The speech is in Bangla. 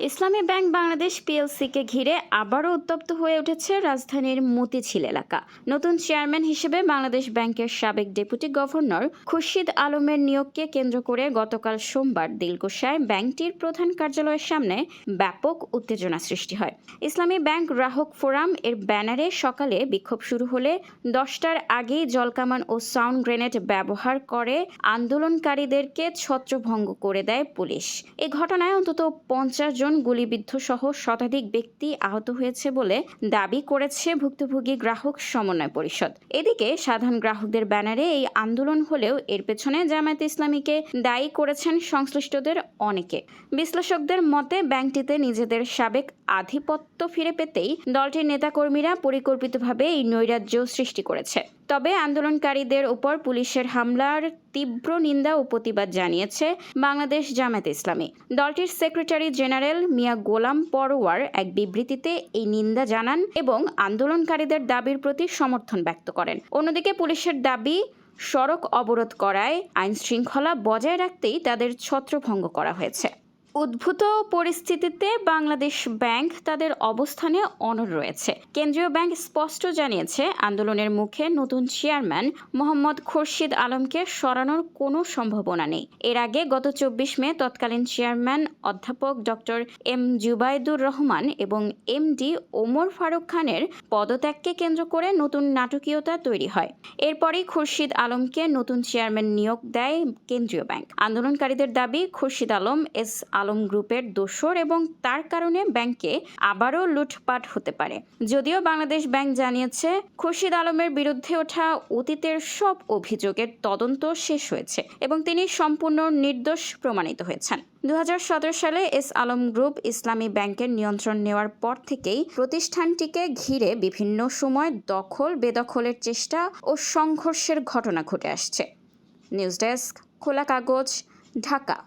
ইসলামী ব্যাংক বাংলাদেশ পিএলসিকে ঘিরে আবারও উত্তপ্ত হয়ে উঠেছে রাজধানীর মতিঝিল এলাকা। নতুন চেয়ারম্যান হিসেবে বাংলাদেশ ব্যাংকের সাবেক ডেপুটি গভর্নর খুরশিদ আলমের নিয়োগকে কেন্দ্র করে গতকাল সোমবার দিলকুশায় ব্যাংকটির প্রধান কার্যালয়ের সামনে ব্যাপক উত্তেজনা সৃষ্টি হয়। ইসলামী ব্যাংক গ্রাহক ফোরাম এর ব্যানারে সকালে বিক্ষোভ শুরু হলে 10টার আগেই জলকামান ও সাউন্ড গ্রেনেড ব্যবহার করে আন্দোলনকারীদেরকে ছত্রভঙ্গ করে দেয় পুলিশ। এ ঘটনায় অন্তত 50 জন গুলিবিদ্ধ সহ শতাধিক ব্যক্তি আহত হয়েছে বলে দাবি করেছে ভুক্তভোগী গ্রাহক সমন্বয় পরিষদ। এদিকে সাধারণ গ্রাহকদের ব্যানারে এই আন্দোলন হলেও এর পেছনে জামায়াতে ইসলামীকে দায়ী করেছেন সংশ্লিষ্টদের অনেকে। বিশ্লেষকদের মতে ব্যাংকটিতে নিজেদের সাবেক আধিপত্য ফিরে পেতেই দলটির নেতাকর্মীরা পরিকল্পিতভাবে এই নৈরাজ্য সৃষ্টি করেছে। তবে আন্দোলনকারীদের উপর পুলিশের হামলার তীব্র নিন্দা ও প্রতিবাদ জানিয়েছে বাংলাদেশ জামায়াতে ইসলামী। দলটির সেক্রেটারি জেনারেল মিয়া গোলাম পরোয়ার এক বিবৃতিতে এই নিন্দা জানান এবং আন্দোলনকারীদের দাবির প্রতি সমর্থন ব্যক্ত করেন। অন্যদিকে পুলিশের দাবি সড়ক অবরোধ করায় আইন শৃঙ্খলা বজায় রাখতেই তাদের ছত্রভঙ্গ করা হয়েছে। উদ্ভূত পরিস্থিতিতে বাংলাদেশ ব্যাংক তাদের অবস্থানে অনড় রয়েছে। কেন্দ্রীয় ব্যাংক স্পষ্ট জানিয়েছে আন্দোলনের মুখে নতুন চেয়ারম্যান মোহাম্মদ খুরশিদ আলমকে সরানোর কোনো সম্ভাবনা নেই। এর আগে গত 24 মে তৎকালীন চেয়ারম্যান অধ্যাপক ডক্টর এম জুবাইদুর রহমান এবং এমডি ওমর ফারুক খানের পদত্যাগকে কেন্দ্র করে নতুন নাটকীয়তা তৈরি হয়। এরপরই খুরশিদ আলমকে নতুন চেয়ারম্যান নিয়োগ দেয় কেন্দ্রীয় ব্যাংক। আন্দোলনকারীদের দাবি খুরশিদ আলম এস আলম গ্রুপের দোসর এবং তার কারণে ব্যাংকে আবারও লুটপাট হতে পারে। যদিও বাংলাদেশ ব্যাংক জানিয়েছে খুরশিদ আলমের বিরুদ্ধে ওঠা অতীতের সব অভিযোগের তদন্ত শেষ হয়েছে এবং তিনি সম্পূর্ণ নির্দোষ প্রমাণিত হয়েছেন। 2017 সালে এস আলম গ্রুপ ইসলামী ব্যাংকের নিয়ন্ত্রণ নেওয়ার পর থেকেই প্রতিষ্ঠানটিকে ঘিরে বিভিন্ন সময় দখল বেদখলের চেষ্টা ও সংঘর্ষের ঘটনা ঘটে আসছে। নিউজ ডেস্ক, খোলা কাগজ, ঢাকা।